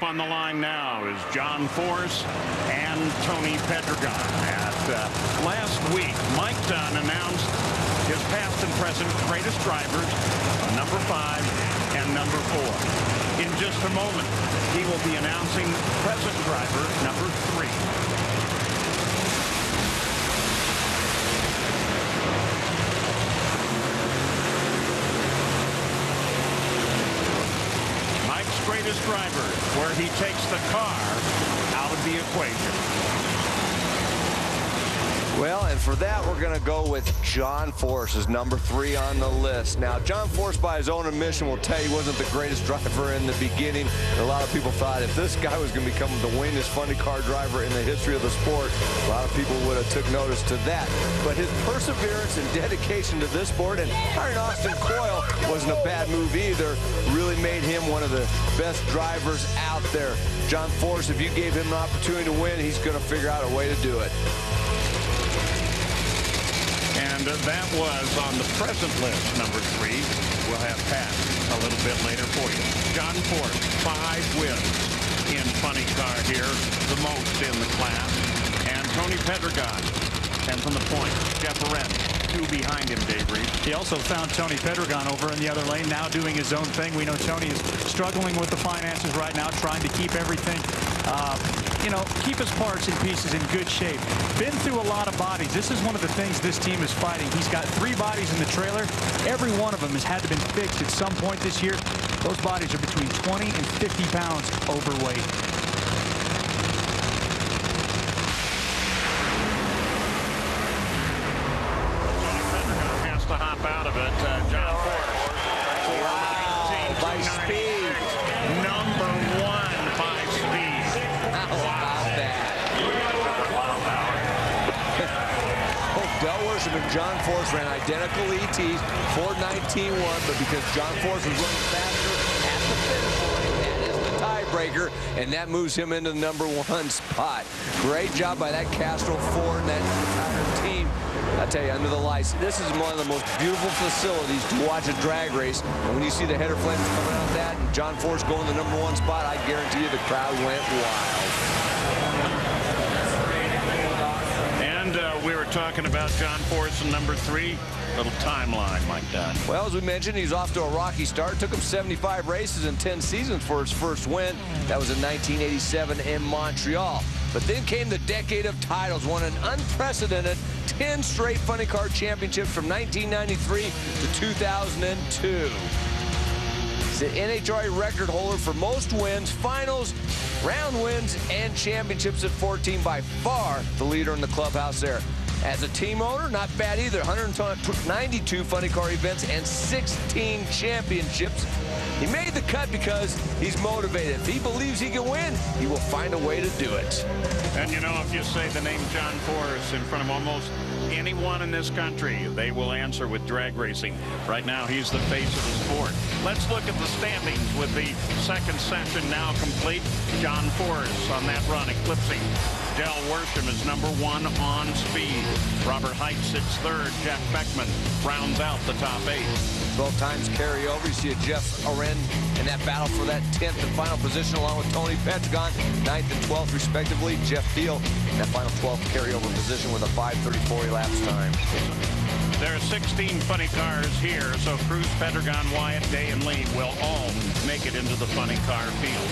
on the line now is John Force and Tony Pedregon. Last week, Mike Dunn announced his past and present greatest drivers, number 5 and number 4. In just a moment, he will be announcing present driver number 3. Greatest driver, where he takes the car out of the equation. Well, and for that, we're going to go with John Force as number 3 on the list. Now, John Force, by his own admission, will tell you he wasn't the greatest driver in the beginning. And a lot of people thought if this guy was going to become the winningest funny car driver in the history of the sport, a lot of people would have took notice to that. But his perseverance and dedication to this sport, and hiring Austin Coyle wasn't a bad move either, really made him one of the best drivers out there. John Force, if you gave him an opportunity to win, he's going to figure out a way to do it. And that was on the present list, number 3. We'll have Pat a little bit later for you. John Force, 5 wins in funny car here, the most in the class. And Tony Pedregon, 10 from the point. Jeff Arendt, 2 behind him, Dave Reed. He also found Tony Pedregon over in the other lane, now doing his own thing. We know Tony is struggling with the finances right now, trying to keep everything, keep his parts and pieces in good shape. Been through a lot of bodies. This is one of the things this team is fighting. He's got 3 bodies in the trailer. Every one of them has had to been fixed at some point this year. Those bodies are between 20 and 50 pounds overweight. To hop out of it, John Force. Wow, by speed. Number 1 by speed. How about that? Both Del Worsham and John Force ran identical ETs. Ford 19 won, but because John Force was running faster at the finish line, that is the tiebreaker, and that moves him into the number 1 spot. Great job by that Castrol Ford and that entire team. I tell you, under the lights, this is one of the most beautiful facilities to watch a drag race. And when you see the header flames coming out of that and John Force going to the number 1 spot, I guarantee you the crowd went wild. And we were talking about John Force and number 3. Little timeline, Mike Dunn. Well, as we mentioned, he's off to a rocky start. Took him 75 races and 10 seasons for his first win. That was in 1987 in Montreal. But then came the decade of titles, won an unprecedented 10 straight funny car championships from 1993 to 2002. He's the NHRA record holder for most wins, finals, round wins, and championships at 14, by far the leader in the clubhouse there. As a team owner, not bad either. 192 funny car events and 16 championships. He made the cut because he's motivated. If he believes he can win, he will find a way to do it. And you know, if you say the name John Force in front of almost anyone in this country, they will answer with drag racing. Right now, he's the face of the sport. Let's look at the standings with the second session now complete. John Force on that run, eclipsing Del Worsham is number 1 on speed. Robert Height sits 3rd. Jeff Beckman rounds out the top 8. Both times carry over. You see a Jeff Arendt in that battle for that 10th and final position, along with Tony Pedregon, 9th and 12th respectively. Jeff Thiel in that final 12th carryover position with a 5:34 elapsed time. There are 16 funny cars here, so Cruz, Pedregon, Wyatt, Day, and Lee will all make it into the funny car field.